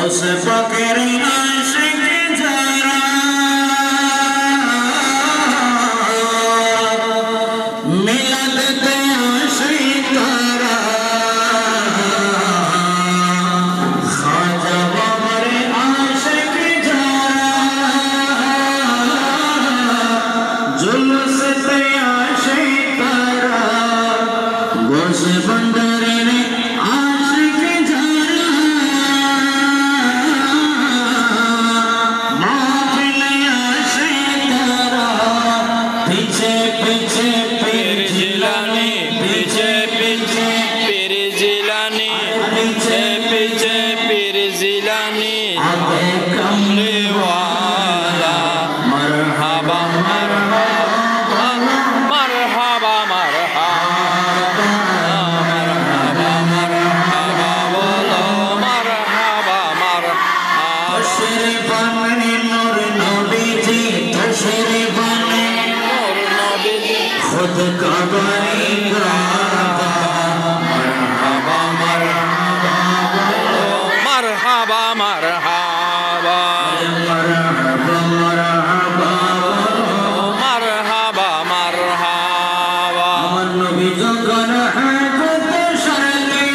গোসে পাকের আশিক যারা মিলাদতে আশিক তারা খাজা বাবার আশিক যারা জুলুসতে আশিক তারা গোসে বন্দরের আশিক যারা মাহফিলে আশিক তারা পিছে পিছে পীর জিলানী পিছে পিছে পীর জিলানী পিছে পিছে পীর জিলানী আগে কমলে ওয়ালা মারহাবা মারহাবা মারহাবা মারহাবা মারহাবা বলো মারহাবা মারহাবা তশরিফানে নূর নবীজি তশরিফানে নূর নবীজি খুদ কাবারি গাতা মারহাবা মারহাবা মারহাবা মারহাবা মারহাবা মারহাবা মারহাবা মারহাবা আমার নবী যখন হাজতে সরলি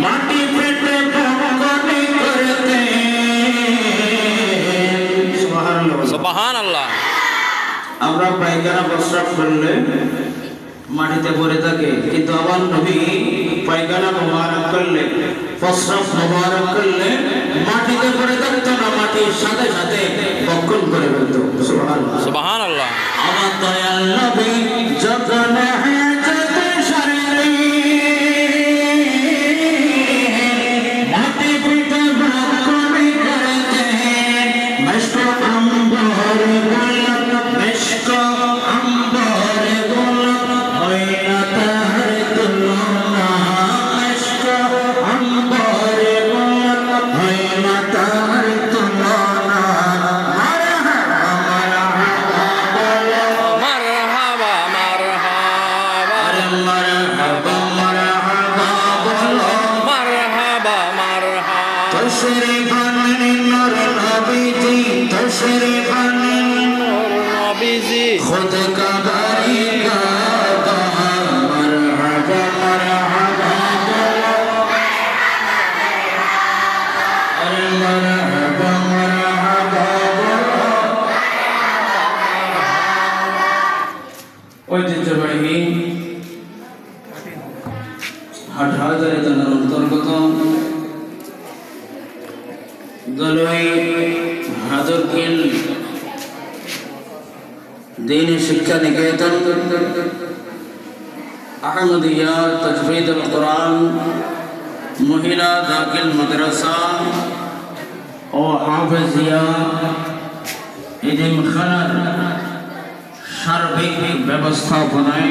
মাটি পেটে ভঙ্গনি করতে সুবহানাল্লাহ। সুবহানাল্লাহ। আমরা পায়খানা প্রস্রাব করলে মাটিতে পড়ে থাকে, কিন্তু আমার নবী পায়খানা মোবারক করলে প্রস্রাব মোবারক করলে মাটিতে পড়ে থাকতো না, মাটির সাথে সাথে বক্ষণ করে ফেলতো। সুবহানাল্লাহ। সুবহানাল্লাহ। আমার দয়াল নবী যখন হাজতে সরলি মাটি পিঠে ভঙ্গনি করতে মেশক আম্বর গোলাপ মেশক আম্বর গোলাপ হয় না তার তুলনা মেশক আম্বর গোলাপ হয় না তার তুলনা মারহাবা মারহাবা বলো মারহাবা মারহাবা আরে মারহাবা মারহাবা বলো মারহাবা মারহাবা তশরিফানে নূর নবীজি তশরিফানে নূর নবীজি खुद का बारी गाता मरहबा मरहबा बोलो अरे मरहबा मरहबा बोलो ঐতিহ্যবাহী হাটহাজারী থানার অন্তর্গত গলুই হাজরকিল दीनी शिक्षा निकेतन अहमदिया तजवीद कुरान महिला दाखिल मदरसा और हाफिजिया इदिम खानार सार्विक व्यवस्थापनाय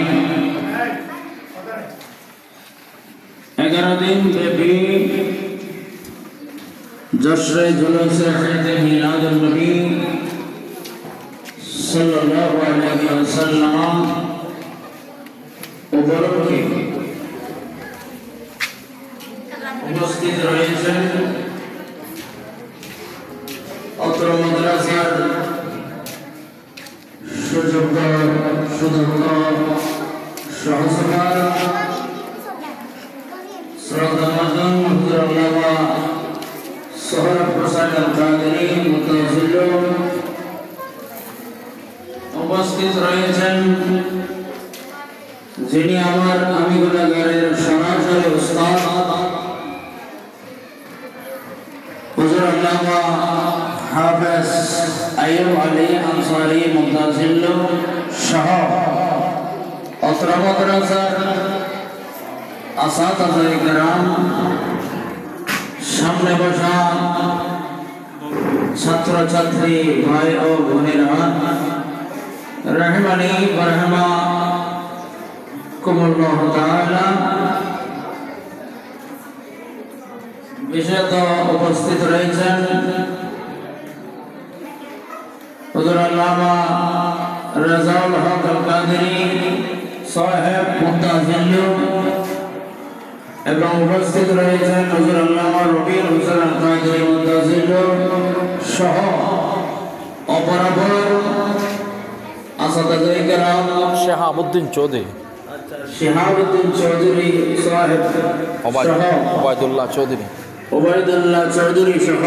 11 दिन ব্যাপী জশ্রে জুলুসে ঈদে মিলাদুন নবী সাল্লাল্লাহু আলাইহি ওয়াসাল্লাম উপলক্ষে উপস্থিত রয়েছেন অত্র মাদ্রাসার সুযোগ্য সুদক্ষ সহসভার শ্রদ্ধাভাজন হুজুর আল্লামা সোহরাব হোসেন আল কাদেরী মুতাওয়াজ্জিল উপস্থিত রয়েছেন যিনি আমার আমি গুনাহগারের সরাসরি উস্তাদ হুজুর আল্লামা হাফেজ আইয়ুব আলী আনসারী মুতাওয়াজ্জিল সহ অত্র মাদ্রাসার আসাতায়ে কেরাম সামনে বসা ছাত্র ছাত্রী ভাই ও বোনেরা रहमानी बरहमा कुमुल्लाह ताला विशेष उपस्थित रही हुजूर अल्लामा रज़ाउल हक अल कादरी साहिब मुताज़िल এবং উপস্থিত রয়েছেন হুজুর আল্লামা রবিউল হোসেন কাদেরী মুনতাজির সহ অপরাপর আসাদায়ে কেরাম শাহাবুদ্দিন চৌধুরী, শিহাবুদ্দিন চৌধুরী সাহেব সহ ওবায়দুল্লাহ চৌধুরী ওবায়দুল্লাহ চৌধুরী সহ